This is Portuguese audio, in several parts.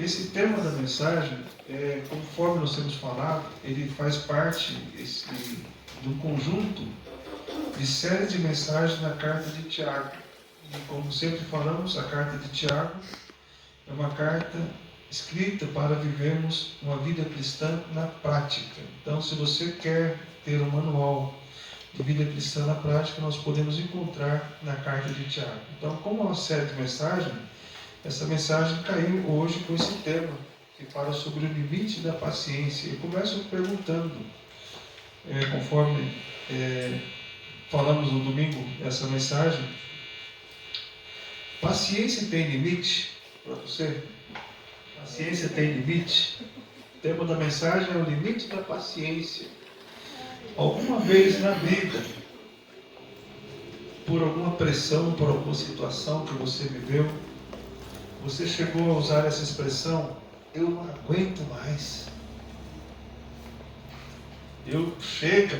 Esse tema da mensagem, conforme nós temos falado, ele faz parte de um conjunto de série de mensagens na carta de Tiago. E como sempre falamos, a carta de Tiago é uma carta escrita para vivermos uma vida cristã na prática. Então, se você quer ter um manual de vida cristã na prática, nós podemos encontrar na carta de Tiago. Então, como é uma série de mensagens, essa mensagem caiu hoje com esse tema, que fala sobre o limite da paciência. Eu começo perguntando, conforme falamos no domingo, essa mensagem: paciência tem limite para você? Paciência tem limite? O tema da mensagem é o limite da paciência. Alguma vez na vida, por alguma pressão, por alguma situação que você viveu, você chegou a usar essa expressão: eu não aguento mais, chega,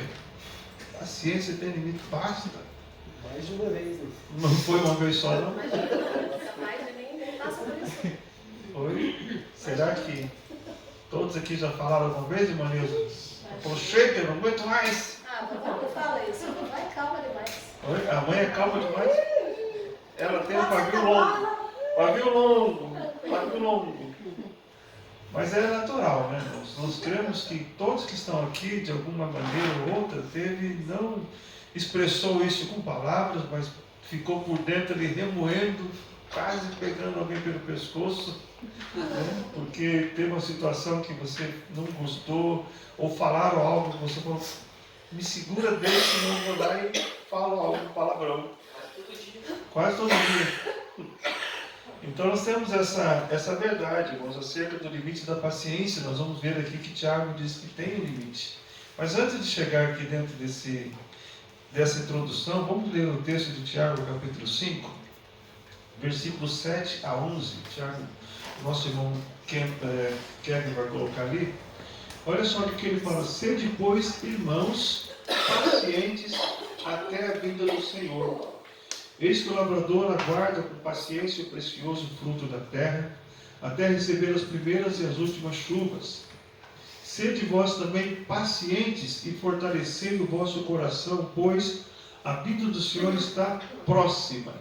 paciência tem limite, basta. Mais de uma vez, né? Não foi uma vez só, não? Mais nem passa por isso. Oi? Será que todos aqui já falaram alguma vez, irmã Nilza? Falou, chega, eu não aguento mais. Ah, vovó não fala isso, vovó é calma demais. Oi? A mãe é calma demais. Ela tem um pavio longo. Pavio longo. Mas é natural, né? Nós cremos que todos que estão aqui, de alguma maneira ou outra, não expressou isso com palavras, mas ficou por dentro ali remoendo, quase pegando alguém pelo pescoço, né? Porque teve uma situação que você não gostou, ou falaram algo que você falou, me segura dele, senão eu vou lá e falo algo palavrão. Quase todo dia. Então nós temos essa verdade, irmãos, acerca do limite da paciência. Nós vamos ver aqui que Tiago diz que tem um limite. Mas antes de chegar aqui dentro dessa introdução, vamos ler o texto de Tiago, capítulo 5, versículos 7 a 11. Tiago, nosso irmão Kevin vai colocar ali. Olha só o que ele fala: sede, pois, irmãos, pacientes até a vinda do Senhor. Eis que o lavrador aguarda com paciência o precioso fruto da terra, até receber as primeiras e as últimas chuvas. Sede vós também pacientes e fortalecendo o vosso coração, pois a vinda do Senhor está próxima.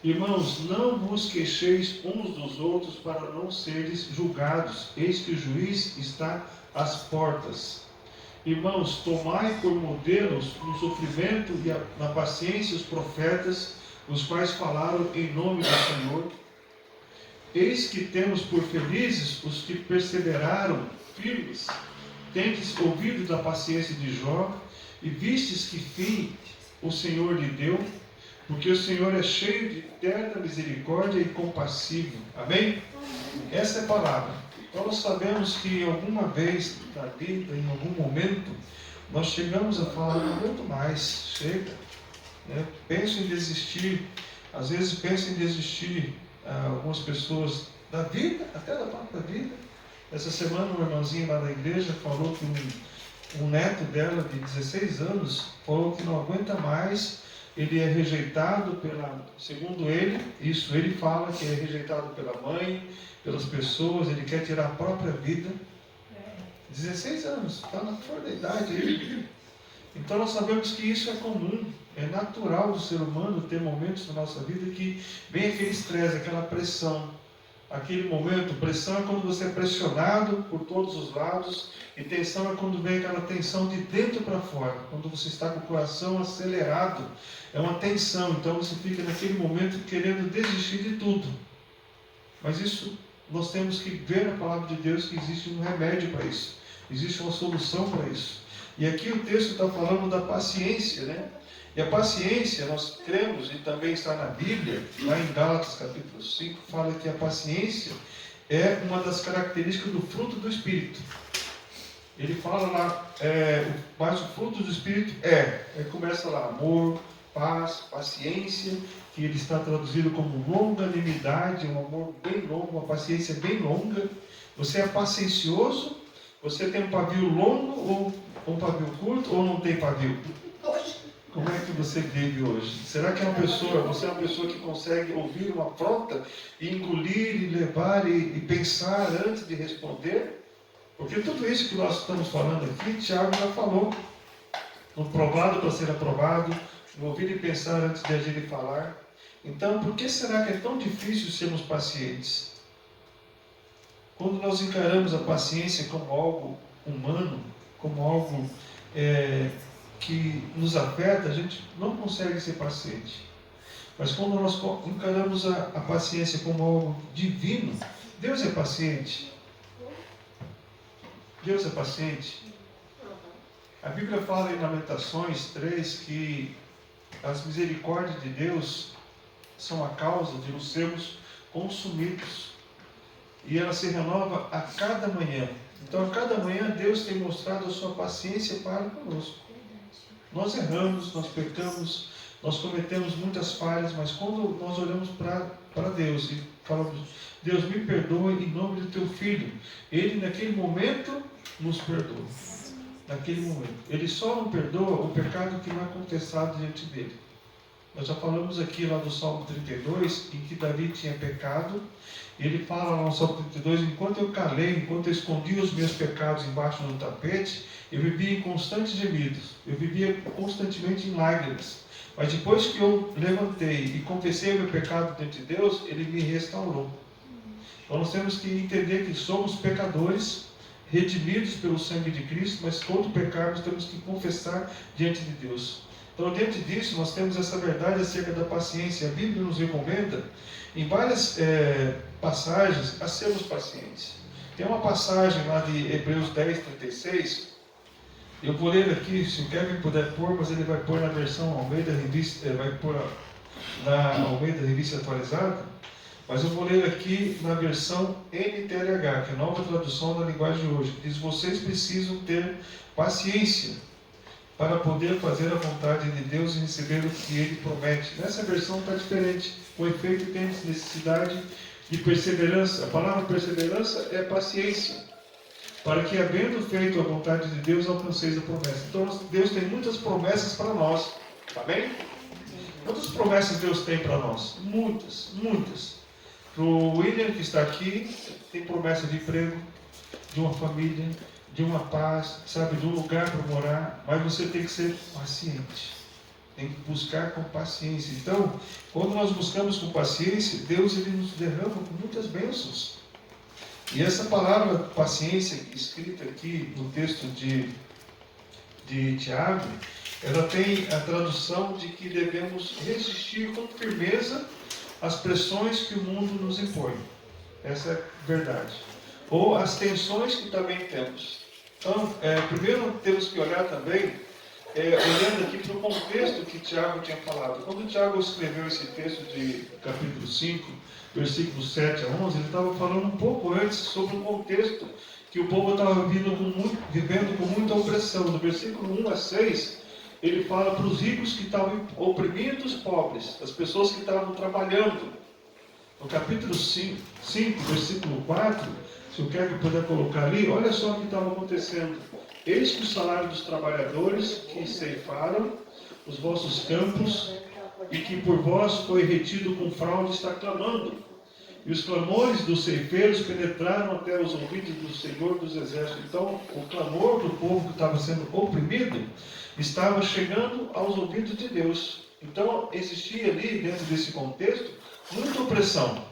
Irmãos, não vos queixeis uns dos outros para não seres julgados. Eis que o juiz está às portas. Irmãos, tomai por modelos no sofrimento e na paciência os profetas, os quais falaram em nome do Senhor. Eis que temos por felizes os que perseveraram firmes. Tendes ouvido da paciência de Jó, e vistes que fim o Senhor lhe deu, porque o Senhor é cheio de eterna misericórdia e compassivo. Amém? Essa é a palavra. Então nós sabemos que alguma vez na vida, em algum momento, nós chegamos a falar, não aguento mais, chega. Penso em desistir, às vezes penso em desistir algumas pessoas da vida, até da própria vida. Essa semana uma irmãzinha lá da igreja falou que um neto dela de 16 anos falou que não aguenta mais. Ele é rejeitado segundo ele, ele fala que é rejeitado pela mãe, pelas pessoas, ele quer tirar a própria vida. 16 anos, está na flor da idade aí. Então nós sabemos que isso é comum, é natural do ser humano ter momentos na nossa vida que vem aquele estresse, aquela pressão. Aquele momento, pressão é quando você é pressionado por todos os lados, e tensão é quando vem aquela tensão de dentro para fora, quando você está com o coração acelerado, é uma tensão, então você fica naquele momento querendo desistir de tudo. Mas isso, nós temos que ver na palavra de Deus que existe um remédio para isso, existe uma solução para isso. E aqui o texto está falando da paciência, né? E a paciência, nós cremos, e também está na Bíblia, lá em Gálatas capítulo 5, fala que a paciência é uma das características do fruto do Espírito. Ele fala lá, mas o fruto do Espírito começa lá, amor, paz, paciência, que ele está traduzido como longanimidade, um amor bem longo, uma paciência bem longa. Você é paciencioso? Você tem um pavio longo ou um pavio curto, ou não tem pavio? Como é que você vive hoje? Será que você é uma pessoa que consegue ouvir uma afronta e engolir e levar e pensar antes de responder? Porque tudo isso que nós estamos falando aqui, Tiago já falou. No provado para ser aprovado, no ouvir e pensar antes de agir e falar. Então, por que será que é tão difícil sermos pacientes? Quando nós encaramos a paciência como algo humano, como algo que nos afeta, a gente não consegue ser paciente. Mas quando nós encaramos a paciência como algo divino, Deus é paciente. Deus é paciente. A Bíblia fala em Lamentações 3 que as misericórdias de Deus são a causa de nos sermos consumidos. E ela se renova a cada manhã. Então, a cada manhã, Deus tem mostrado a sua paciência para conosco. Nós erramos, nós pecamos, nós cometemos muitas falhas, mas quando nós olhamos para Deus e falamos, Deus me perdoa em nome do teu Filho, Ele naquele momento nos perdoa. Naquele momento. Ele só não perdoa o pecado que não é contestado diante dele. Nós já falamos aqui lá do Salmo 32, em que Davi tinha pecado. Ele fala lá no Salmo 32, enquanto eu calei, enquanto eu escondi os meus pecados embaixo do tapete, eu vivia em constantes gemidos, eu vivia constantemente em lágrimas. Mas depois que eu levantei e confessei o meu pecado diante de Deus, Ele me restaurou. Então nós temos que entender que somos pecadores, redimidos pelo sangue de Cristo, mas quando pecarmos temos que confessar diante de Deus. Então, diante disso, nós temos essa verdade acerca da paciência. A Bíblia nos recomenda, em várias passagens, a sermos pacientes. Tem uma passagem lá de Hebreus 10, 36. Eu vou ler aqui, se o Kevin puder pôr, mas ele vai pôr na versão Almeida Revista, vai pôr na Almeida Revista Atualizada. Mas eu vou ler aqui na versão NTLH, que é a nova tradução da linguagem de hoje. Diz, vocês precisam ter paciência para poder fazer a vontade de Deus e receber o que Ele promete. Nessa versão está diferente. O efeito tem necessidade de perseverança. A palavra perseverança é paciência. Para que, havendo feito a vontade de Deus, alcanceis a promessa. Então, Deus tem muitas promessas para nós. Amém? Quantas promessas Deus tem para nós? Muitas, muitas. Para o William, que está aqui, tem promessa de emprego, de uma família, de uma paz, sabe, de um lugar para morar, mas você tem que ser paciente, tem que buscar com paciência. Então, quando nós buscamos com paciência, Deus ele nos derrama com muitas bênçãos. E essa palavra paciência, escrita aqui no texto de Tiago, ela tem a tradução de que devemos resistir com firmeza às pressões que o mundo nos impõe. Essa é a verdade. Ou as tensões que também temos. Então, primeiro temos que olhar também, olhando aqui para o contexto que Tiago tinha falado. Quando Tiago escreveu esse texto de capítulo 5, versículos 7 a 11, ele estava falando um pouco antes sobre o contexto que o povo estava vivendo com muita opressão. No versículo 1 a 6, ele fala para os ricos que estavam oprimindo os pobres, as pessoas que estavam trabalhando. No capítulo 5, versículo 4, se o Kevin puder colocar ali, olha só o que estava acontecendo. Eis que o salário dos trabalhadores que ceifaram os vossos campos e que por vós foi retido com fraude está clamando. E os clamores dos ceifeiros penetraram até os ouvidos do Senhor dos Exércitos. Então, o clamor do povo que estava sendo oprimido estava chegando aos ouvidos de Deus. Então, existia ali, dentro desse contexto, muita opressão.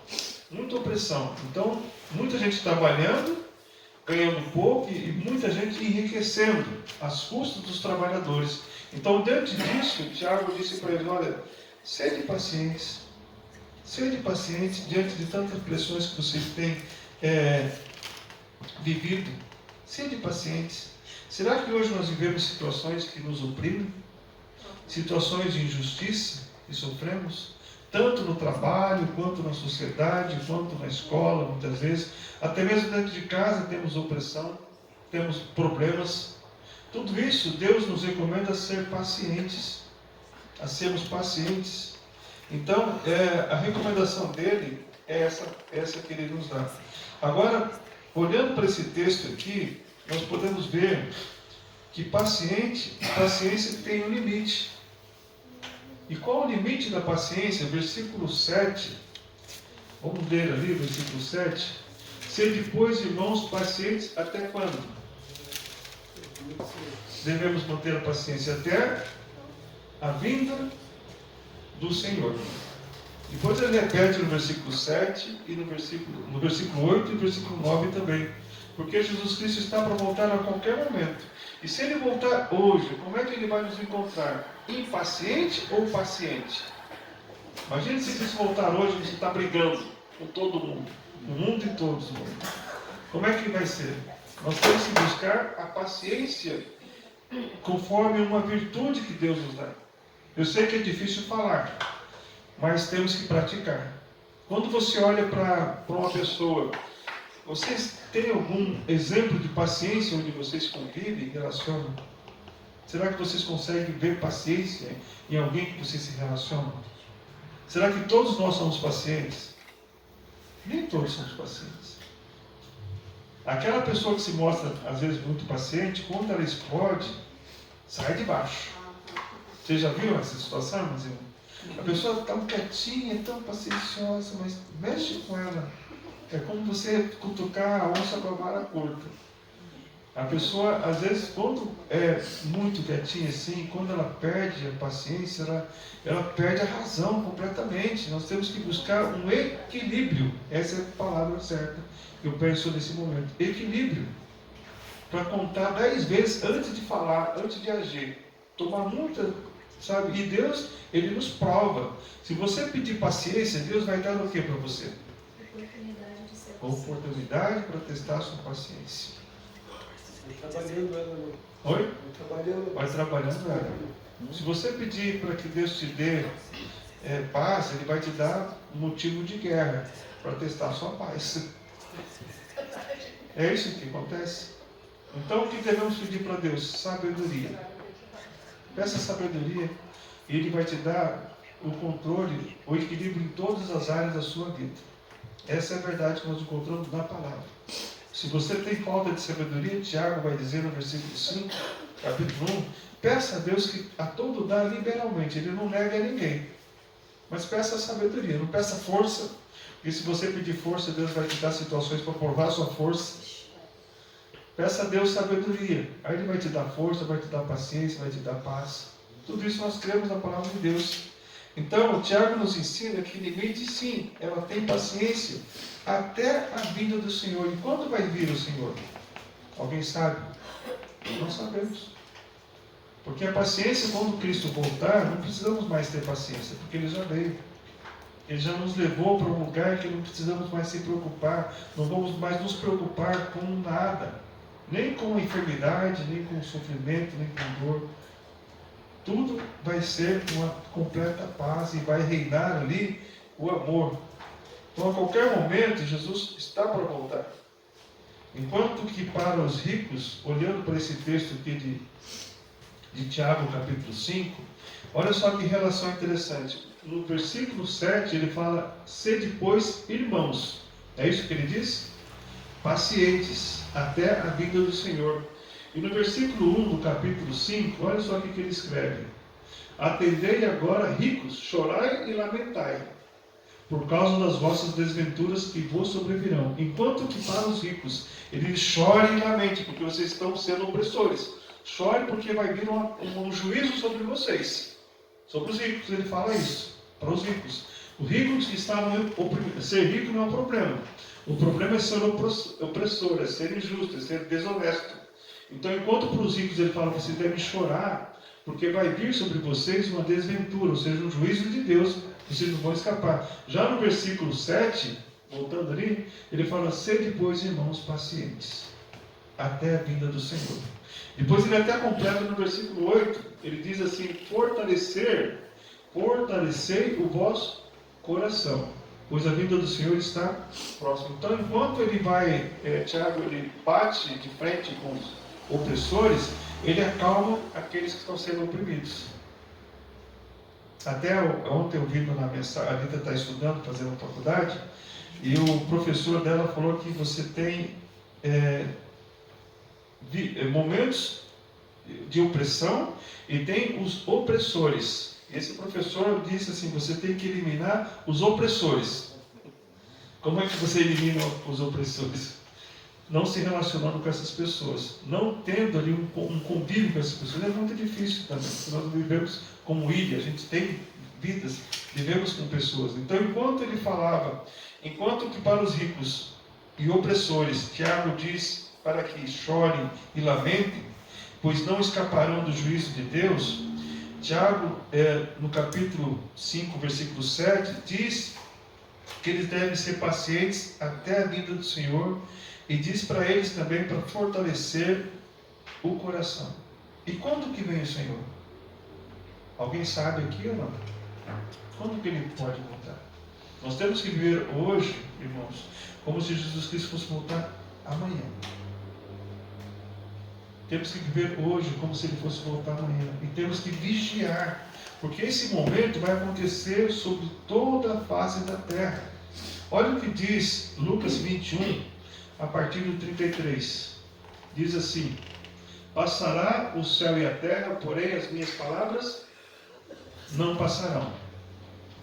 Muita opressão. Então, muita gente trabalhando, ganhando pouco e muita gente enriquecendo às custas dos trabalhadores. Então, diante disso, Tiago disse para eles, olha, sede pacientes. Sede paciente diante de tantas pressões que vocês têm vivido. Sede pacientes. Será que hoje nós vivemos situações que nos oprimem? Situações de injustiça que sofremos? Tanto no trabalho, quanto na sociedade, quanto na escola, muitas vezes. Até mesmo dentro de casa temos opressão, temos problemas. Tudo isso, Deus nos recomenda a ser pacientes. A sermos pacientes. Então, a recomendação dele é essa que ele nos dá. Agora, olhando para esse texto aqui, nós podemos ver que paciência tem um limite. E qual o limite da paciência? Versículo 7. Vamos ler ali, versículo 7. Sede, pois, irmãos, pacientes até quando? Devemos manter a paciência até a vinda do Senhor. Depois ele repete no versículo 7 e no versículo 8 e no versículo 9 também. Porque Jesus Cristo está para voltar a qualquer momento. E se ele voltar hoje, como é que ele vai nos encontrar? Impaciente ou paciente? Imagine se Cristo voltar hoje e você está brigando com todo mundo. O mundo e todos. Como é que vai ser? Nós temos que buscar a paciência conforme uma virtude que Deus nos dá. Eu sei que é difícil falar, mas temos que praticar. Quando você olha para uma pessoa, vocês têm algum exemplo de paciência onde vocês convivem e relacionam? Será que vocês conseguem ver paciência em alguém que vocês se relacionam? Será que todos nós somos pacientes? Nem todos somos pacientes. Aquela pessoa que se mostra, às vezes, muito paciente, quando ela explode, sai de baixo. Você já viu essa situação, meus irmãos? A pessoa tão quietinha, tão pacienciosa, mas mexe com ela. É como você cutucar a onça com a vara curta. A pessoa, às vezes, quando é muito quietinha assim, quando ela perde a paciência, ela perde a razão completamente. Nós temos que buscar um equilíbrio. Essa é a palavra certa que eu penso nesse momento. Equilíbrio. Para contar 10 vezes antes de falar, antes de agir. Tomar muita, sabe? E Deus, Ele nos prova. Se você pedir paciência, Deus vai dar o que para você? Oportunidade para testar a sua paciência. Trabalhando ela, né? Oi? Trabalhando. Vai trabalhando ela. Se você pedir para que Deus te dê paz, Ele vai te dar um motivo de guerra para testar a sua paz. É isso que acontece. Então o que devemos pedir para Deus? Sabedoria. Peça sabedoria e Ele vai te dar o controle, o equilíbrio em todas as áreas da sua vida. Essa é a verdade que nós encontramos na palavra. Se você tem falta de sabedoria, Tiago vai dizer no versículo 5, capítulo 1, peça a Deus que a todo dá liberalmente. Ele não nega a ninguém. Mas peça sabedoria, não peça força. Porque se você pedir força, Deus vai te dar situações para provar a sua força. Peça a Deus sabedoria. Aí Ele vai te dar força, vai te dar paciência, vai te dar paz. Tudo isso nós cremos na palavra de Deus. Então, o Tiago nos ensina que limite, sim, ela tem paciência até a vinda do Senhor. E quando vai vir o Senhor? Alguém sabe? Não sabemos. Porque a paciência, quando Cristo voltar, não precisamos mais ter paciência, porque Ele já veio. Ele já nos levou para um lugar que não precisamos mais se preocupar. Não vamos mais nos preocupar com nada. Nem com a enfermidade, nem com o sofrimento, nem com dor. Tudo vai ser uma completa paz e vai reinar ali o amor. Então, a qualquer momento, Jesus está para voltar. Enquanto que para os ricos, olhando para esse texto aqui de Tiago, capítulo 5, olha só que relação interessante. No versículo 7, ele fala, sede, pois, irmãos. É isso que ele diz? Pacientes, até a vinda do Senhor. E no versículo 1 do capítulo 5, olha só o que ele escreve. Atendei agora, ricos, chorai e lamentai, por causa das vossas desventuras que vos sobrevirão. Enquanto que para os ricos, ele chore e lamente, porque vocês estão sendo opressores. Chore porque vai vir um juízo sobre vocês. Sobre os ricos, ele fala isso, para os ricos. Os ricos que estavam oprimidos, ser rico não é um problema. O problema é ser opressor, é ser injusto, é ser desonesto. Então, enquanto para os ricos ele fala que vocês devem chorar, porque vai vir sobre vocês uma desventura, ou seja, um juízo de Deus, vocês não vão escapar. Já no versículo 7, voltando ali, ele fala, sede, pois, irmãos, pacientes, até a vinda do Senhor. Depois ele até completa no versículo 8, ele diz assim, fortalecei o vosso coração, pois a vinda do Senhor está próxima. Então, enquanto ele vai, Tiago, ele bate de frente com os opressores, ele acalma aqueles que estão sendo oprimidos. Até ontem eu vi na mensagem, a Rita está estudando, fazendo faculdade, e o professor dela falou que você tem momentos de opressão e tem os opressores. Esse professor disse assim, você tem que eliminar os opressores. Como é que você elimina os opressores? Não se relacionando com essas pessoas, não tendo ali um convívio com essas pessoas. É muito difícil também, porque nós vivemos como ilha, a gente tem vidas, vivemos com pessoas. Então, enquanto ele falava, enquanto que para os ricos e opressores, Tiago diz para que chorem e lamentem, pois não escaparão do juízo de Deus. Tiago, no capítulo 5, versículo 7, diz que eles devem ser pacientes até a vinda do Senhor, e diz para eles também para fortalecer o coração. E quando que vem o Senhor? Alguém sabe aqui ou não? Quando que Ele pode voltar? Nós temos que viver hoje, irmãos, como se Jesus Cristo fosse voltar amanhã. Temos que viver hoje como se Ele fosse voltar amanhã. E temos que vigiar, porque esse momento vai acontecer sobre toda a face da terra. Olha o que diz Lucas 21, a partir do 33. Diz assim: passará o céu e a terra, porém as minhas palavras não passarão.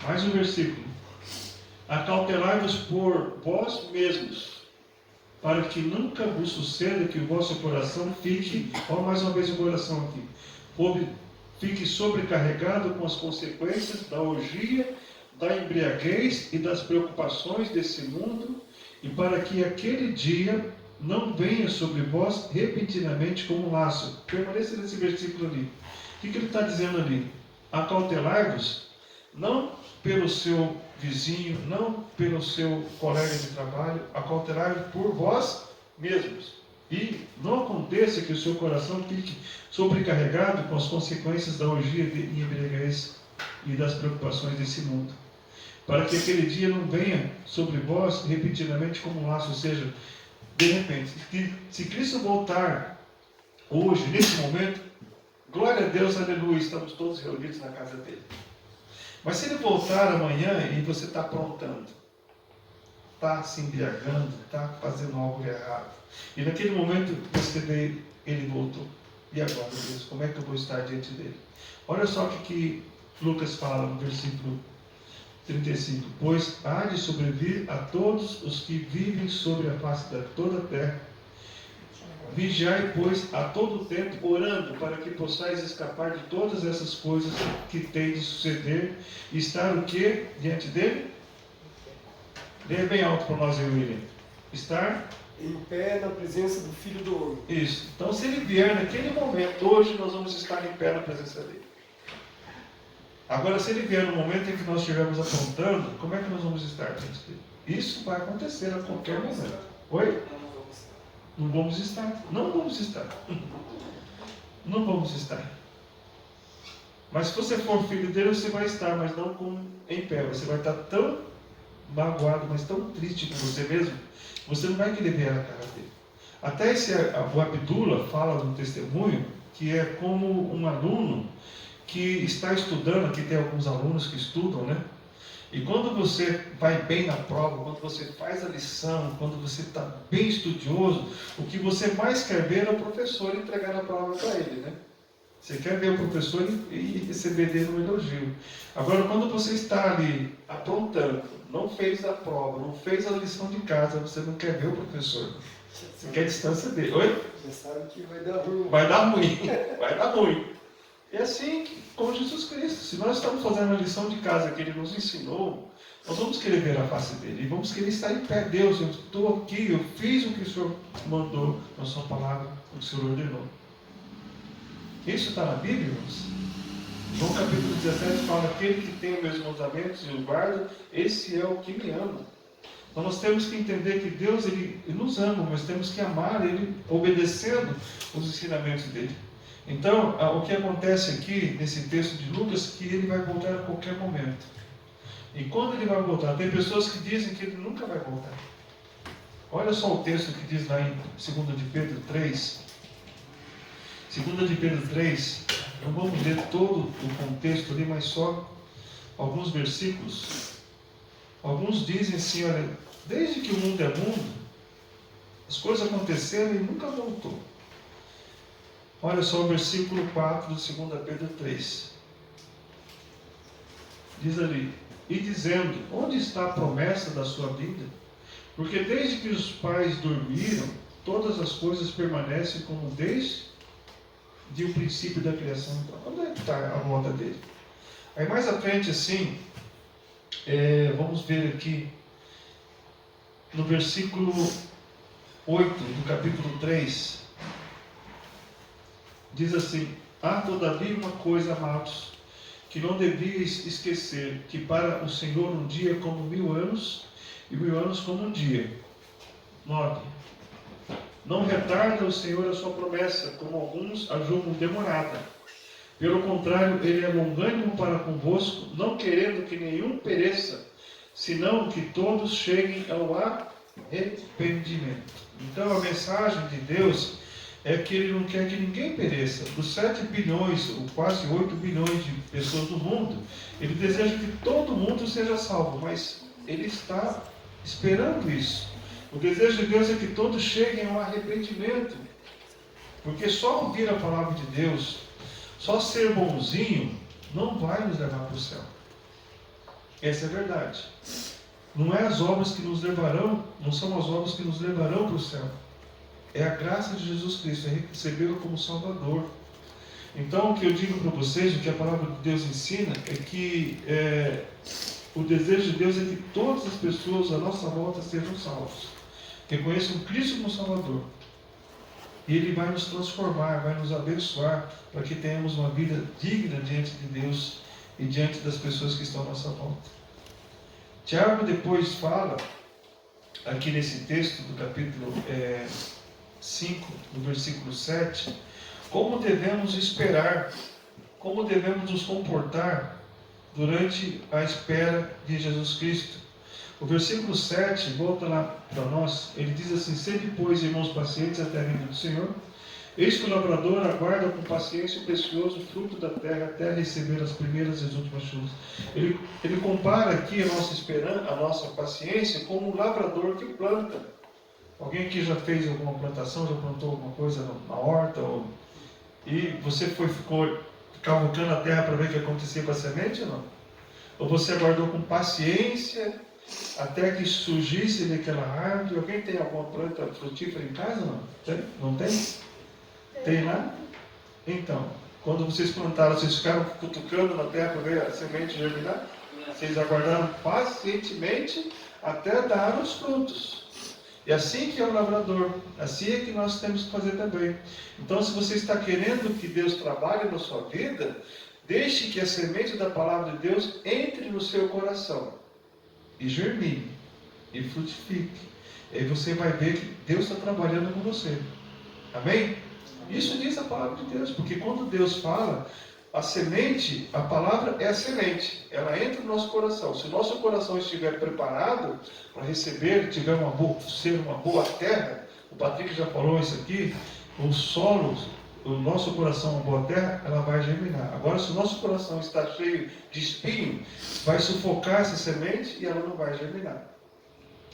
Mais um versículo: acautelai-vos por vós mesmos, para que nunca vos suceda que o vosso coração fique, olha mais uma vez o coração aqui, fique sobrecarregado com as consequências da orgia, da embriaguez e das preocupações desse mundo, e para que aquele dia não venha sobre vós repentinamente como um laço. Permaneça nesse versículo ali. O que ele está dizendo ali? Acautelai-vos, não pelo seu vizinho, não pelo seu colega de trabalho, acautelai-vos por vós mesmos. E não aconteça que o seu coração fique sobrecarregado com as consequências da orgia e embriaguez e das preocupações desse mundo, para que aquele dia não venha sobre vós repentinamente como um laço. Ou seja, de repente, se Cristo voltar hoje, nesse momento, glória a Deus, aleluia, estamos todos reunidos na casa dele. Mas se ele voltar amanhã e você está aprontando, está se embriagando, está fazendo algo errado, e naquele momento você vê, ele voltou, e agora, Deus, como é que eu vou estar diante dele? Olha só o que Lucas fala no versículo 35: pois há de sobrevir a todos os que vivem sobre a face de toda a terra. Vigiai, pois, a todo tempo, orando, para que possais escapar de todas essas coisas que têm de suceder, e estar o que diante dele? Leia bem alto para nós, William. Estar em pé na presença do Filho do Homem. Isso. Então, se ele vier naquele momento, hoje nós vamos estar em pé na presença dele. Agora, se ele vier no momento em que nós estivermos apontando, como é que nós vamos estar diante dele? Isso vai acontecer a qualquer momento. Oi? Não vamos estar. Não vamos estar. Não vamos estar. Mas se você for filho dele, você vai estar, mas não em pé. Você vai estar tão magoado, mas tão triste com você mesmo, você não vai querer ver a cara dele. Até o Abdullah fala no testemunho que é como um aluno que está estudando. Aqui tem alguns alunos que estudam, né? E quando você vai bem na prova, quando você faz a lição, quando você está bem estudioso, o que você mais quer ver é o professor entregar a prova para ele, né? Você quer ver o professor e receber dele um elogio. Agora, quando você está ali aprontando, não fez a prova, não fez a lição de casa, você não quer ver o professor. Você quer a distância dele. Oi? Você sabe que vai dar ruim. Vai dar ruim. Vai dar ruim. É assim com Jesus Cristo. Se nós estamos fazendo a lição de casa que Ele nos ensinou, nós vamos querer ver a face dele. E vamos querer estar em pé. Deus, eu estou aqui, eu fiz o que o Senhor mandou na sua palavra, o que o Senhor ordenou. Isso está na Bíblia, irmãos? João capítulo 17 fala: aquele que tem os meus mandamentos e os guarda, esse é o que me ama. Então nós temos que entender que Deus ele nos ama, mas temos que amar Ele obedecendo os ensinamentos dele. Então, o que acontece aqui nesse texto de Lucas, que ele vai voltar a qualquer momento. E quando ele vai voltar? Tem pessoas que dizem que ele nunca vai voltar. Olha só o texto que diz lá em 2 de Pedro 3. 2 de Pedro 3, não vamos ler todo o contexto ali, mas só alguns versículos. Alguns dizem assim: olha, desde que o mundo é mundo, as coisas aconteceram e nunca voltou. Olha só o versículo 4 de 2 Pedro 3. diz ali, e dizendo, onde está a promessa da sua vinda? Porque desde que os pais dormiram, todas as coisas permanecem como desde o princípio da criação. Então, onde é que está a volta dele? Aí mais à frente assim, vamos ver aqui, no versículo 8 do capítulo 3, diz assim, há todavia uma coisa, amados, que não devias esquecer, que para o Senhor um dia é como 1000 anos, e 1000 anos como um dia. 9. Não retarda o Senhor a sua promessa, como alguns a julgam demorada. Pelo contrário, Ele é longânimo para convosco, não querendo que nenhum pereça, senão que todos cheguem ao arrependimento. Então a mensagem de Deus é que Ele não quer que ninguém pereça. Dos 7 bilhões, ou quase 8 bilhões de pessoas no mundo, Ele deseja que todo mundo seja salvo, mas Ele está esperando isso. O desejo de Deus é que todos cheguem ao arrependimento, porque só ouvir a palavra de Deus, só ser bonzinho, não vai nos levar para o céu. Essa é a verdade. Não é as obras que nos levarão, não são as obras que nos levarão para o céu. É a graça de Jesus Cristo, é recebê-lo como Salvador. Então, o que eu digo para vocês, o que a palavra de Deus ensina, é que o desejo de Deus é que todas as pessoas à nossa volta sejam salvos, que conheçam Cristo como Salvador. E Ele vai nos transformar, vai nos abençoar, para que tenhamos uma vida digna diante de Deus e diante das pessoas que estão à nossa volta. Tiago depois fala, aqui nesse texto do capítulo 5, no versículo 7, como devemos esperar, como devemos nos comportar durante a espera de Jesus Cristo. O versículo 7, volta lá para nós, ele diz assim, sede, pois, irmãos pacientes até a vinda do Senhor, eis que o lavrador aguarda com paciência o precioso fruto da terra até receber as primeiras e as últimas chuvas. Ele compara aqui a nossa esperança, a nossa paciência, como um lavrador que planta. Alguém aqui já fez alguma plantação, já plantou alguma coisa na horta? E você ficou cavocando a terra para ver o que acontecia com a semente ou não? Ou você aguardou com paciência até que surgisse daquela árvore? Alguém tem alguma planta frutífera em casa? Não? Tem? Não tem? Tem lá? Então, quando vocês plantaram, vocês ficaram cutucando na terra para ver a semente germinar? Vocês aguardaram pacientemente até dar os frutos. E assim que é o lavrador, assim é que nós temos que fazer também. Então, se você está querendo que Deus trabalhe na sua vida, deixe que a semente da palavra de Deus entre no seu coração e germine e frutifique. E aí você vai ver que Deus está trabalhando com você. Amém? Isso diz a palavra de Deus, porque quando Deus fala, a semente, a palavra é a semente, ela entra no nosso coração. Se o nosso coração estiver preparado para receber, tiver ser uma boa terra, o Patrick já falou isso aqui, o solo, o nosso coração é uma boa terra, ela vai germinar. Agora, se o nosso coração está cheio de espinho, vai sufocar essa semente e ela não vai germinar.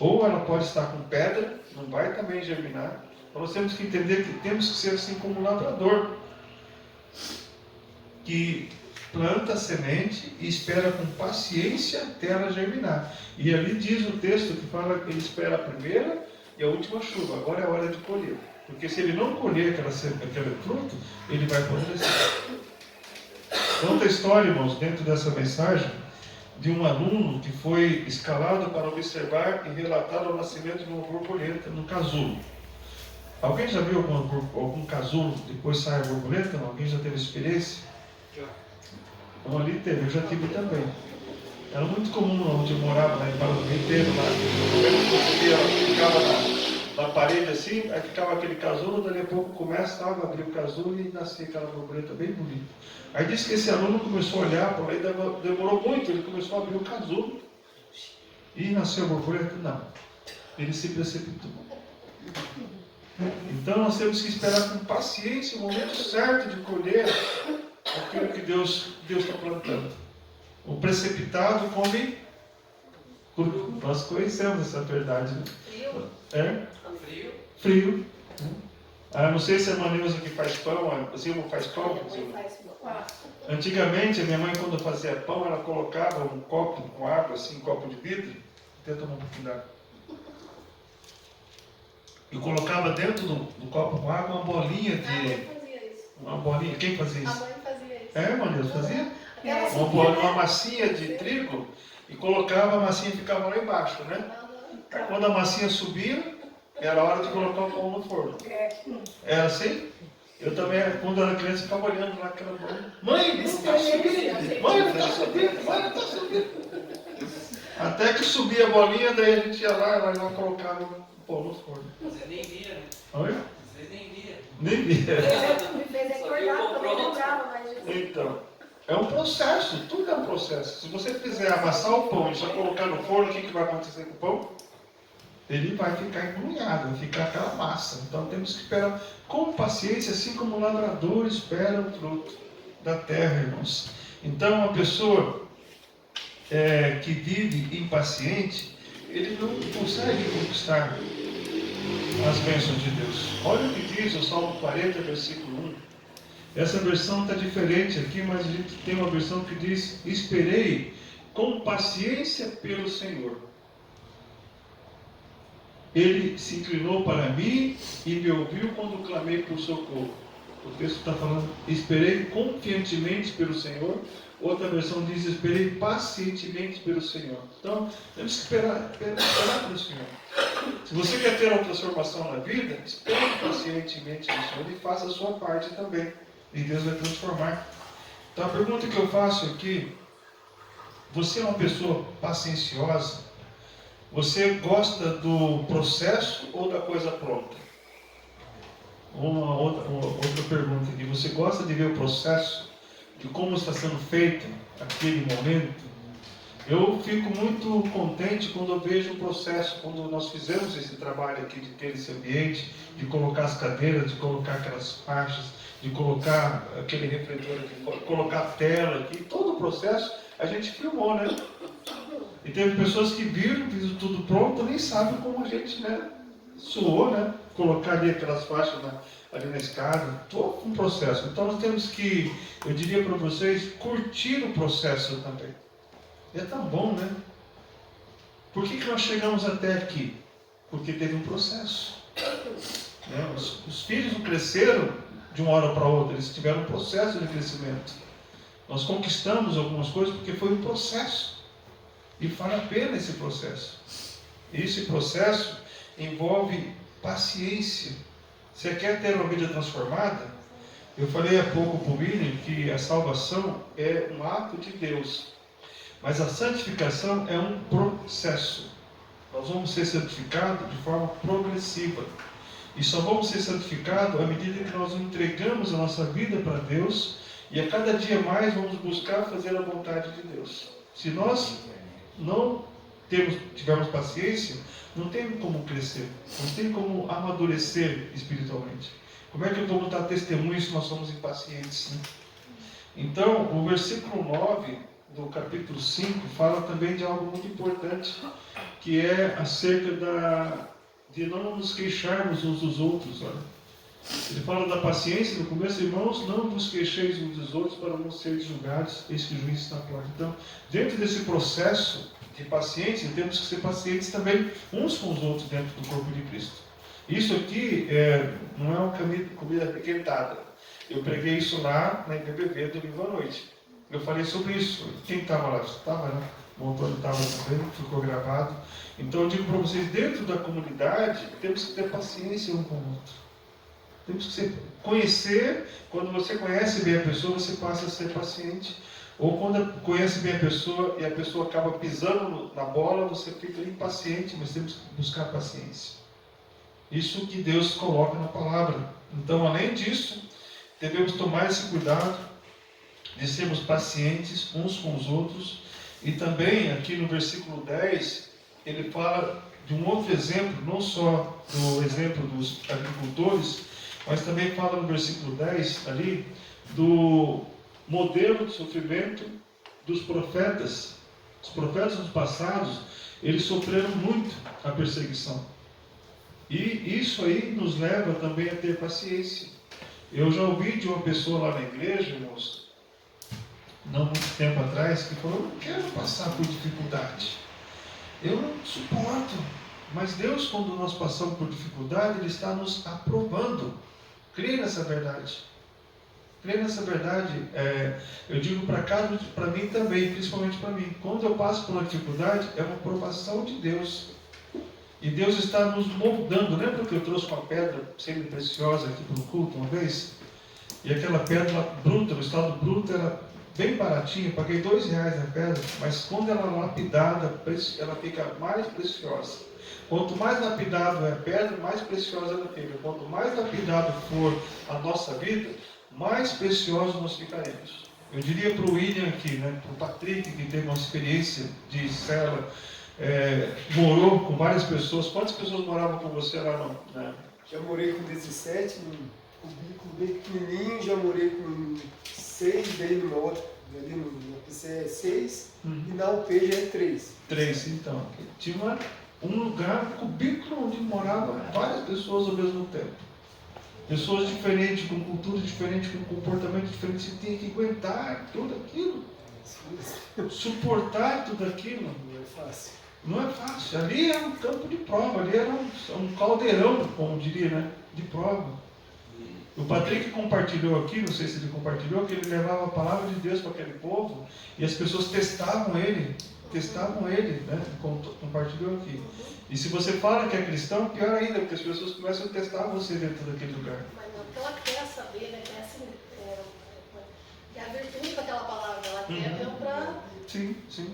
Ou ela pode estar com pedra, não vai também germinar. Então nós temos que entender que temos que ser assim como um lavrador, que planta a semente e espera com paciência até ela germinar. E ali diz o texto que fala que ele espera a primeira e a última chuva. Agora é a hora de colher. Porque se ele não colher aquele fruto, ele vai apodrecer. Conta a história, irmãos, dentro dessa mensagem, de um aluno que foi escalado para observar e relatar o nascimento de uma borboleta no casulo. Alguém já viu algum casulo depois sai a borboleta? Alguém já teve experiência? Já. Então ali teve, eu já tive também. Era muito comum onde eu morava, lá em Paraná, inteiro lá. Você ficava na parede assim, aí ficava aquele casulo, dali a pouco começava a abrir o casulo e nascia aquela borboleta bem bonita. Aí disse que esse aluno começou a olhar, por aí demorou muito, ele começou a abrir o casulo. E nasceu a borboleta? Não. Ele se precipitou. Então nós temos que esperar com paciência o momento certo de colher aquilo que Deus está plantando. O precipitado come cru. Nós conhecemos essa verdade, né? Frio. É? Frio. Frio. Ah, não sei se a irmã Neuza que faz pão, a Zilma faz pão. Minha mãe faz pão. Antigamente, a minha mãe, quando fazia pão, ela colocava um copo com água, assim, um copo de vidro. Tenta tomar um pouquinho d'água. E colocava dentro do copo com água uma bolinha A mãe de... fazia isso. Uma bolinha. Quem fazia A isso? mãe fazia isso. É, irmã Neuza, fazia? Aquela Uma, subida, uma né? massinha de trigo e colocava, a massinha ficava lá embaixo, né? Aí quando a massinha subia, era hora de colocar o pão no forno. Era assim? Eu também, quando era criança, ficava olhando lá aquela bolinha. Mãe, não está subindo! Mãe, não está subindo! Mãe, não está subindo! Até que subia a bolinha, daí a gente ia lá colocava o pão no forno. Você nem via, né? Oi? Você nem via. Nem via. Me fez recordar, porque eu não lembrava mais disso. Então, é um processo, tudo é um processo. Se você fizer amassar o pão e só colocar no forno, o que vai acontecer com o pão? Ele vai ficar embrulhado, vai ficar aquela massa. Então temos que esperar com paciência, assim como o lavrador espera o fruto da terra, irmãos. Então, uma pessoa que vive impaciente, ele não consegue conquistar as bênçãos de Deus. Olha o que diz o Salmo 40, versículo 1. Essa versão está diferente aqui, mas a gente tem uma versão que diz: esperei com paciência pelo Senhor. Ele se inclinou para mim e me ouviu quando clamei por socorro. O texto está falando: esperei confiantemente pelo Senhor. Outra versão diz: esperei pacientemente pelo Senhor. Então, temos que esperar pelo Senhor. Se você quer ter uma transformação na vida, espere pacientemente no Senhor e faça a sua parte também. E Deus vai transformar. Então, a pergunta que eu faço aqui: você é uma pessoa pacienciosa? Você gosta do processo ou da coisa pronta? Uma outra pergunta aqui: você gosta de ver o processo, de como está sendo feito aquele momento? Eu fico muito contente quando eu vejo o processo, quando nós fizemos esse trabalho aqui de ter esse ambiente, de colocar as cadeiras, de colocar aquelas faixas, de colocar aquele refletor aqui, colocar a tela aqui, todo o processo a gente filmou, né? E teve pessoas que viram tudo pronto, nem sabem como a gente, né, suou, né? Colocar ali aquelas faixas ali na escada, todo um processo. Então nós temos que, eu diria para vocês, curtir o processo também. É tão bom, né? Por que nós chegamos até aqui? Porque teve um processo. Né? Os filhos não cresceram de uma hora para outra, eles tiveram um processo de crescimento. Nós conquistamos algumas coisas porque foi um processo. E vale a pena esse processo. Esse processo envolve paciência. Você quer ter uma vida transformada? Eu falei há pouco para o William que a salvação é um ato de Deus. Mas a santificação é um processo. Nós vamos ser santificados de forma progressiva. E só vamos ser santificados à medida que nós entregamos a nossa vida para Deus e a cada dia mais vamos buscar fazer a vontade de Deus. Se nós não tivermos paciência, não tem como crescer, não tem como amadurecer espiritualmente. Como é que vamos dar testemunho se nós somos impacientes? Né? Então, o versículo 9 do capítulo 5 fala também de algo muito importante, que é acerca de não nos queixarmos uns dos outros. Olha. Ele fala da paciência no começo: irmãos, não vos queixeis uns dos outros para não serem julgados, eis que o juiz está à porta. Então, dentro desse processo de paciência, temos que ser pacientes também uns com os outros dentro do corpo de Cristo. Isso aqui não é uma comida requentada. Eu preguei isso lá na IPBV do Livro à Noite. Eu falei sobre isso. Quem estava lá? Você estava, né? O Antônio estava também, ficou gravado. Então eu digo para vocês, dentro da comunidade, temos que ter paciência um com o outro. Temos que conhecer. Quando você conhece bem a pessoa, você passa a ser paciente. Ou quando conhece bem a pessoa e a pessoa acaba pisando na bola, você fica impaciente, mas temos que buscar paciência. Isso que Deus coloca na palavra. Então, além disso, devemos tomar esse cuidado de sermos pacientes uns com os outros. E também, aqui no versículo 10, ele fala de um outro exemplo, não só do exemplo dos agricultores, mas também fala no versículo 10, ali, do modelo de sofrimento dos profetas. Os profetas dos passados, eles sofreram muito a perseguição. E isso aí nos leva também a ter paciência. Eu já ouvi de uma pessoa lá na igreja, irmãos, não muito tempo atrás, que falou: eu não quero passar por dificuldade, eu não suporto. Mas Deus, quando nós passamos por dificuldade, Ele está nos aprovando. Crê nessa verdade. Crê nessa verdade. Eu digo para mim também, principalmente para mim. Quando eu passo por uma dificuldade, é uma aprovação de Deus. E Deus está nos moldando. Lembra que eu trouxe uma pedra semi-preciosa aqui para o culto uma vez? E aquela pedra bruta, no estado bruto, era bem baratinha. Paguei R$2 na pedra. Mas quando ela é lapidada, ela fica mais preciosa. Quanto mais lapidado é a pedra, mais preciosa ela fica. Quanto mais lapidado for a nossa vida, mais preciosos nós ficaremos. Eu diria para o William aqui, né, para o Patrick, que teve uma experiência de cela, morou com várias pessoas. Quantas pessoas moravam com você lá no... Né? Já morei com 17, num cubículo bem pequenininho, já morei com 6, bem numa outra, ali na PC é 6, e na UP já é 3. 3, então. Tinha um lugar, um cubículo onde moravam várias pessoas ao mesmo tempo. Pessoas diferentes, com cultura diferente, com comportamento diferente. Você tem que aguentar tudo aquilo. Suportar tudo aquilo. Não é fácil. Não é fácil. Ali era um campo de prova, ali era um caldeirão, como diria, né? De prova. O Patrick compartilhou aqui, não sei se ele compartilhou, que ele levava a palavra de Deus para aquele povo e as pessoas testavam ele, né? Compartilhou aqui. E se você fala que é cristão, pior ainda, porque as pessoas começam a testar você dentro daquele lugar. Mas não, porque ela quer saber, né? Quer assim, é a virtude daquela palavra, ela quer para... Sim, sim.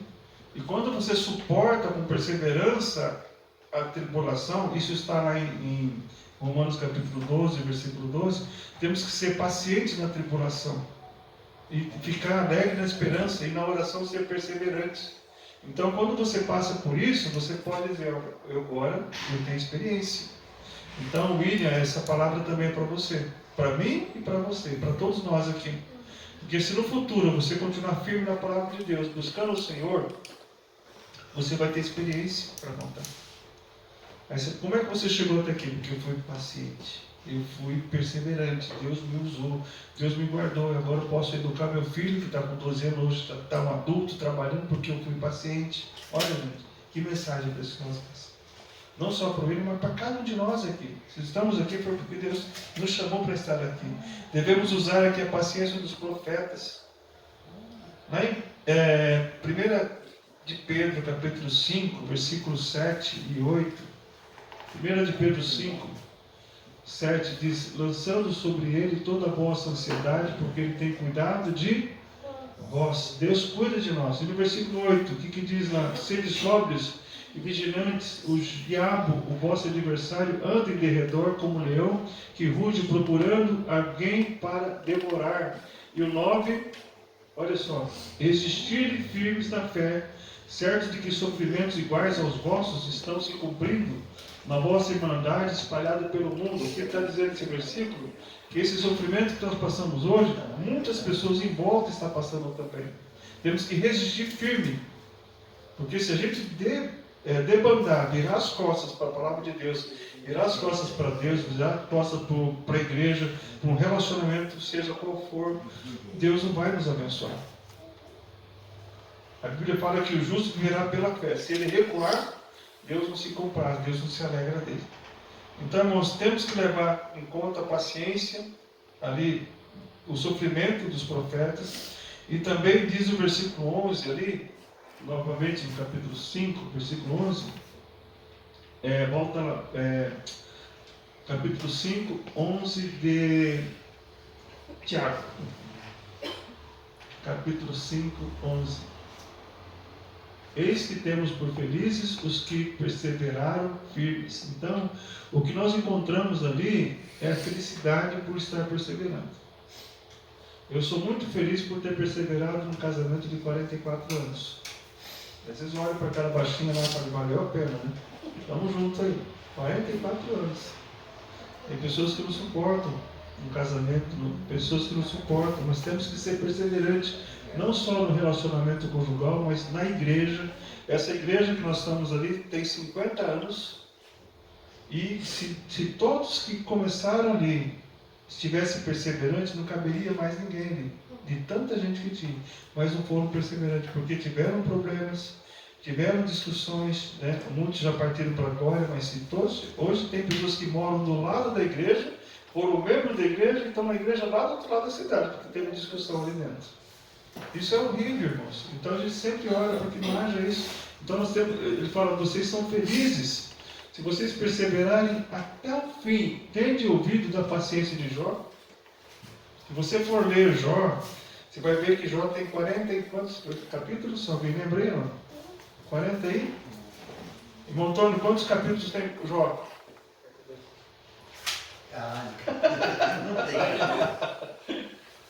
E quando você suporta com perseverança a tribulação, isso está lá em Romanos capítulo 12, versículo 12, temos que ser pacientes na tribulação e ficar alegre na esperança e na oração ser perseverantes. Então, quando você passa por isso, você pode dizer: eu agora eu tenho experiência. Então, William, essa palavra também é para você, para mim e para você, para todos nós aqui. Porque se no futuro você continuar firme na palavra de Deus, buscando o Senhor, você vai ter experiência para contar. Como é que você chegou até aqui? Porque eu fui paciente, eu fui perseverante, Deus me usou, Deus me guardou. E agora eu posso educar meu filho, que está com 12 anos, hoje está um adulto trabalhando, porque eu fui paciente. Olha, gente, que mensagem preciosa essa. Não só para ele, mas para cada um de nós aqui. Se estamos aqui foi porque Deus nos chamou para estar aqui. Devemos usar aqui a paciência dos profetas. Na 1 de Pedro, capítulo 5, versículos 7 e 8. 1 de Pedro 5, 7 diz: lançando sobre ele toda a vossa ansiedade, porque ele tem cuidado de vós. Deus cuida de nós. E no versículo 8, o que diz lá? Sede sóbrios e vigilantes, o diabo, o vosso adversário, anda em derredor como um leão que ruge procurando alguém para devorar. E o 9, olha só: resistirem firmes na fé, certos de que sofrimentos iguais aos vossos estão se cumprindo na vossa irmandade espalhada pelo mundo. O que está dizendo esse versículo? Que esse sofrimento que nós passamos hoje, muitas pessoas em volta estão passando também. Temos que resistir firme, porque se a gente debandar, virar as costas para a palavra de Deus, virar as costas para Deus, virar as costas para a igreja, para um relacionamento, seja qual for, Deus não vai nos abençoar. A Bíblia fala que o justo virá pela fé. Se ele recuar, Deus não se compraz, Deus não se alegra dele. Então, irmãos, temos que levar em conta a paciência, ali, o sofrimento dos profetas. E também diz o versículo 11 ali, novamente no capítulo 5, versículo 11, volta lá, capítulo 5, 11 de Tiago. Capítulo 5, 11. Eis que temos por felizes os que perseveraram firmes. Então, o que nós encontramos ali é a felicidade por estar perseverando. Eu sou muito feliz por ter perseverado num casamento de 44 anos. Às vezes eu olho para aquela baixinha lá e falo: valeu a pena, né? Estamos juntos aí, 44 anos. Tem pessoas que não suportam um casamento, pessoas que não suportam, mas temos que ser perseverantes. Não só no relacionamento conjugal, mas na igreja. Essa igreja que nós estamos ali tem 50 anos. E se todos que começaram ali estivessem perseverantes, não caberia mais ninguém ali, de tanta gente que tinha. Mas não foram perseverantes, porque tiveram problemas, tiveram discussões, né? Muitos já partiram para a glória, mas se todos, hoje tem pessoas que moram do lado da igreja, foram membros da igreja e estão na igreja lá do outro lado da cidade, porque teve discussão ali dentro. Isso é horrível, irmãos. Então a gente sempre ora para que não haja isso. Então nós temos, ele fala, vocês são felizes se vocês perseverarem até o fim. Tende ouvido da paciência de Jó? Se você for ler Jó, você vai ver que Jó tem 40 e quantos capítulos? Só alguém lembra aí, não? 40 aí? Irmão Antônio, quantos capítulos tem Jó? Não tem.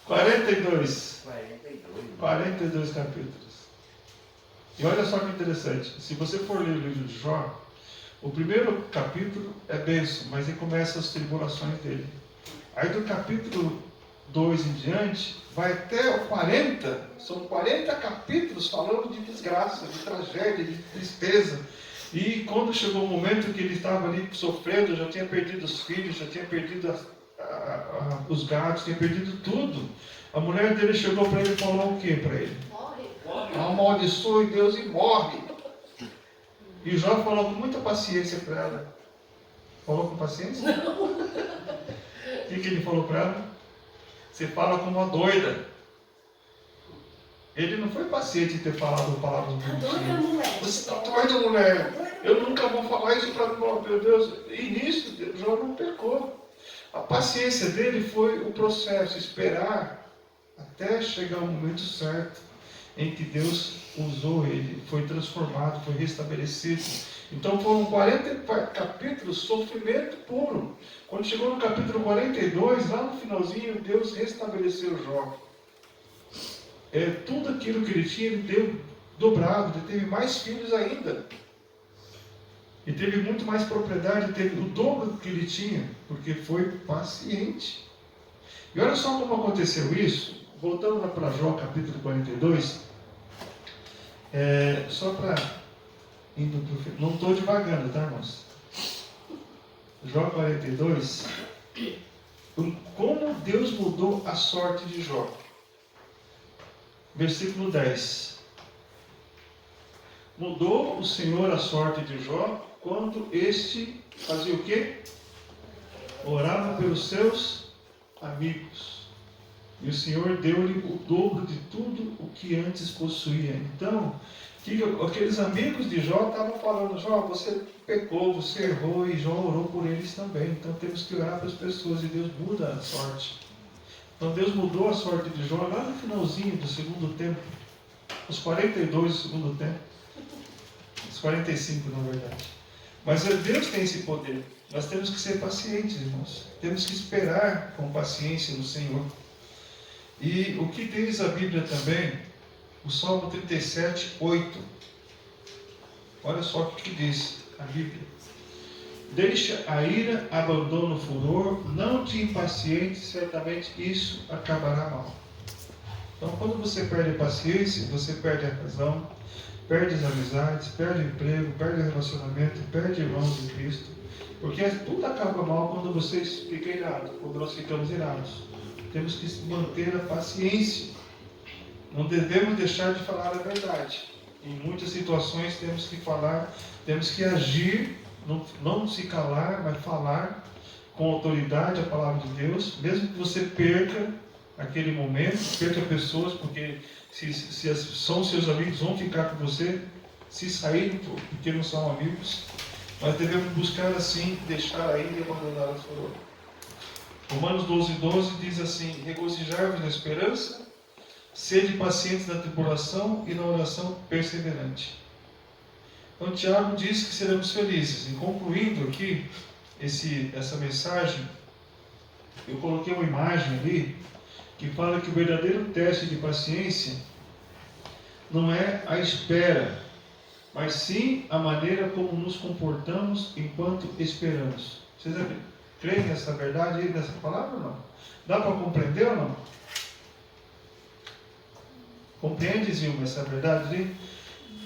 42. 42. 42 capítulos. E olha só que interessante. Se você for ler o livro de Jó, o primeiro capítulo é bênção, mas aí começam as tribulações dele. Aí do capítulo 2 em diante, vai até o 40, são 40 capítulos falando de desgraça, de tragédia, de tristeza. E quando chegou o momento que ele estava ali sofrendo, já tinha perdido os filhos, já tinha perdido os gatos, tinha perdido tudo. A mulher dele chegou para ele e falou o que para ele? Morre. Amaldiçoe Deus e morre. E Jó falou com muita paciência para ela. Falou com paciência? O que ele falou para ela? Você fala como uma doida. Ele não foi paciente em ter falado palavras bonitinhas. Mulher. Você está doida, mulher. Eu nunca vou falar isso para meu Deus. E nisso, Jó não pecou. A paciência dele foi o processo, esperar até chegar o momento certo em que Deus usou ele, foi transformado, foi restabelecido. Então foram 40 capítulos, sofrimento puro. Quando chegou no capítulo 42, lá no finalzinho, Deus restabeleceu Jó. Tudo aquilo que ele tinha, ele deu dobrado, ele teve mais filhos ainda. E teve muito mais propriedade, teve o dobro do que ele tinha, porque foi paciente. E olha só como aconteceu isso. Voltando lá para Jó, capítulo 42. Só para... Não estou divagando, tá, irmãos? Jó 42. Como Deus mudou a sorte de Jó. Versículo 10. Mudou o Senhor a sorte de Jó quando este fazia o quê? Orava pelos seus amigos. E o Senhor deu-lhe o dobro de tudo o que antes possuía. Então, aqueles amigos de Jó estavam falando: Jó, você pecou, você errou, e Jó orou por eles também. Então temos que orar para as pessoas, e Deus muda a sorte. Então Deus mudou a sorte de Jó lá no finalzinho do segundo tempo, os 42 do segundo tempo, os 45 na verdade. Mas Deus tem esse poder. Nós temos que ser pacientes, irmãos. Temos que esperar com paciência no Senhor. E o que diz a Bíblia também, o Salmo 37, 8. Olha só o que diz a Bíblia. Deixa a ira, abandona o furor, não te impacientes, certamente isso acabará mal. Então, quando você perde a paciência, você perde a razão, perde as amizades, perde o emprego, perde o relacionamento, perde irmãos em Cristo. Porque tudo acaba mal quando vocês ficam irados, quando nós ficamos irados. Temos que manter a paciência. Não devemos deixar de falar a verdade. Em muitas situações temos que falar, temos que agir, não se calar, mas falar com autoridade a palavra de Deus, mesmo que você perca aquele momento, perca pessoas, porque se são seus amigos, vão ficar com você, se saírem, porque não são amigos. Nós devemos buscar assim, deixar a ira e abandonar o furor. Romanos 12:12 diz assim: regozijai-vos na esperança, sede pacientes na tribulação e na oração perseverante. Então Tiago diz que seremos felizes. E concluindo aqui essa mensagem, eu coloquei uma imagem ali que fala que o verdadeiro teste de paciência não é a espera, mas sim a maneira como nos comportamos enquanto esperamos. Vocês creem nessa verdade aí, nessa palavra ou não? Dá para compreender ou não? Compreende, Zilma, essa verdade aí?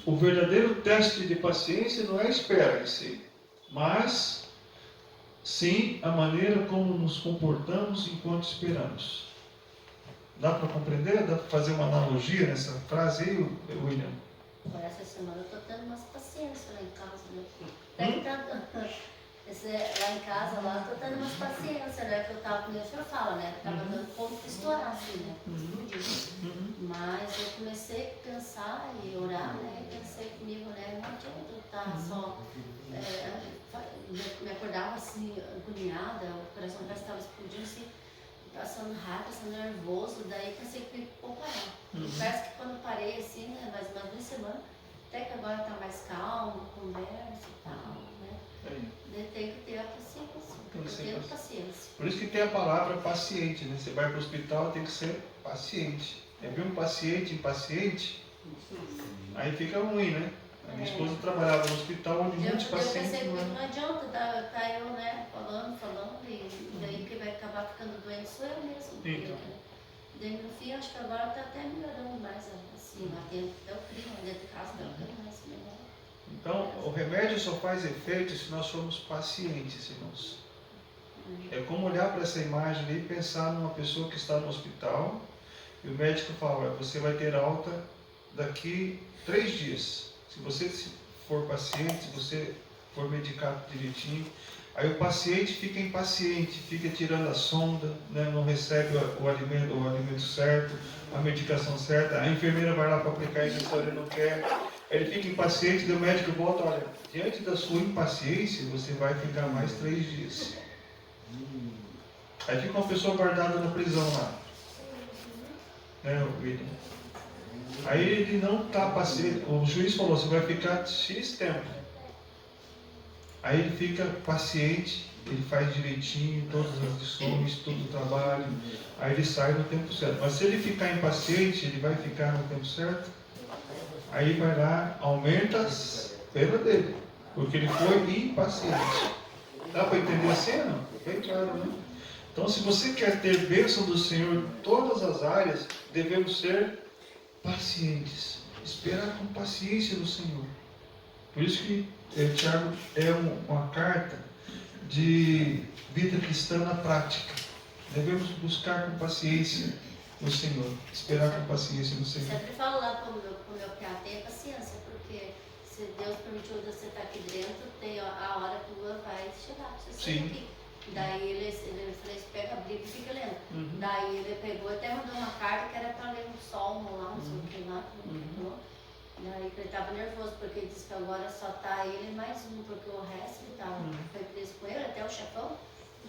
O verdadeiro teste de paciência não é a espera em si, mas sim a maneira como nos comportamos enquanto esperamos. Dá para compreender? Dá para fazer uma analogia nessa frase aí, William? Agora, essa semana eu estou tendo umas paciências lá em casa, né? Até que lá em casa, lá, eu tô tendo umas paciências, né? Que eu tava, como o senhor fala, né? Eu tava dando ponto pra estourar, assim, né? Mas eu comecei a pensar e orar, né? E pensei comigo, né? Não adianta eu estar só... me acordava assim, agoniada, o coração parece que estava explodindo, assim, passando raiva, passando nervoso. Daí pensei que vou parar. Parece que quando eu parei, assim, né? Mais ou menos 2 semanas, até que agora tá mais calmo, conversa e tal, né? Tem que ter a paciência. Eu tenho paciência. Por isso que tem a palavra paciente, né? Você vai para o hospital, tem que ser paciente. É ver um paciente impaciente, aí fica ruim, né? A minha esposa trabalhava no hospital onde muitos pacientes... Eu pensei que não adianta, tá eu, né, falando, e daí quem vai acabar ficando doente sou eu mesmo. Então. Daí no fim, acho que agora tá até melhorando mais, assim, lá dentro, até o clima dentro de casa tá ficando mais melhor. Então, o remédio só faz efeito se nós formos pacientes, irmãos. É como olhar para essa imagem ali e pensar numa pessoa que está no hospital e o médico fala, você vai ter alta daqui 3 dias. Se você for paciente, se você for medicado direitinho, aí o paciente fica impaciente, fica tirando a sonda, né, não recebe o alimento certo, a medicação certa, a enfermeira vai lá para aplicar a injeção, ele não quer, ele fica impaciente, e o médico volta, olha, diante da sua impaciência, você vai ficar mais 3 dias. Aí fica uma pessoa guardada na prisão lá, né, William? Aí ele não está paciente, o juiz falou, você vai ficar X tempo. Aí ele fica paciente, ele faz direitinho todas as lições, todo o trabalho, aí ele sai no tempo certo. Mas se ele ficar impaciente, ele vai ficar no tempo certo? Aí vai lá, aumenta a pena dele, porque ele foi impaciente. Dá para entender a cena? Bem claro, né? Então, se você quer ter bênção do Senhor em todas as áreas, devemos ser pacientes, esperar com paciência no Senhor. Por isso que Tiago é uma carta de vida cristã na prática. Devemos buscar com paciência no Senhor, esperar com paciência no Senhor. Sempre falo lá para o meu PA, tenha paciência, porque se Deus permitiu você estar aqui dentro, tem a hora tua vai chegar, você sair aqui. Daí ele falou, pega a Bíblia e fica lendo. Daí ele pegou, até mandou uma carta que era para ler um salmo lá, não sei o que lá. Daí ele estava nervoso, porque ele disse que agora só está ele mais um, porque o resto ele estava, foi preso com ele, até o chefão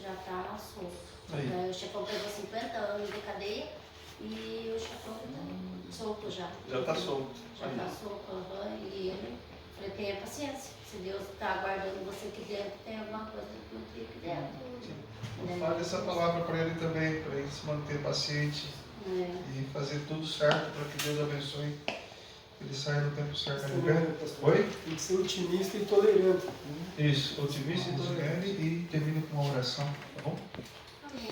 já está solto. Daí o chefão pegou 50 anos de cadeia e o chefão está solto já. Já está solto. Já está solto, e ele, falei, tenha paciência. Se Deus está aguardando você aqui dentro, tem alguma coisa que não tem aqui dentro. Vou falar dessa palavra para ele também, para ele se manter paciente e fazer tudo certo para que Deus abençoe. Ele saia no tempo certo. Oi? Tem que ser otimista e tolerante. Isso, otimista e tolerante, e termina com uma oração, tá bom? Amém.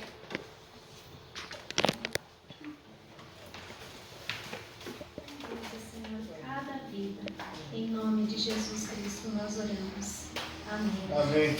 Senhor, cada vida. Em nome de Jesus Cristo nós oramos. Amém. Amém.